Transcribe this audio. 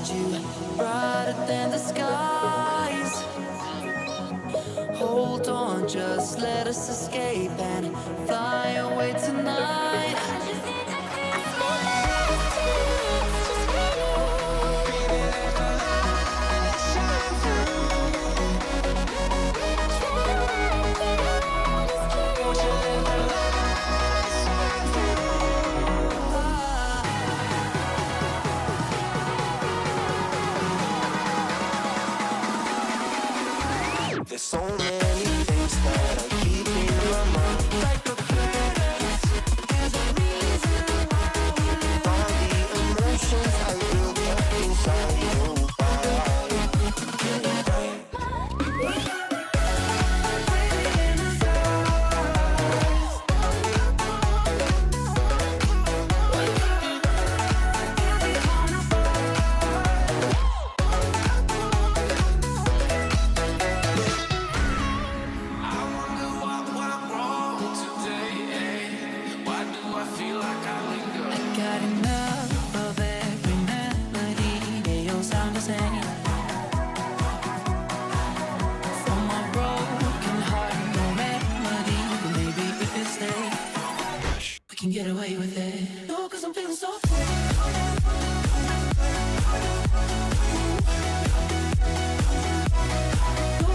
find you brighter than the skies. Hold on, just let us escape and fly away tonight. There's so many things that I keep in my mind, like the planets. There's a reason why we live. All the emotions I built up inside you. Got enough of every melody, they all sound the same. For my broken heart, no remedy, but maybe if we stay, we can get away with it. No, 'cause I'm feeling so free. No,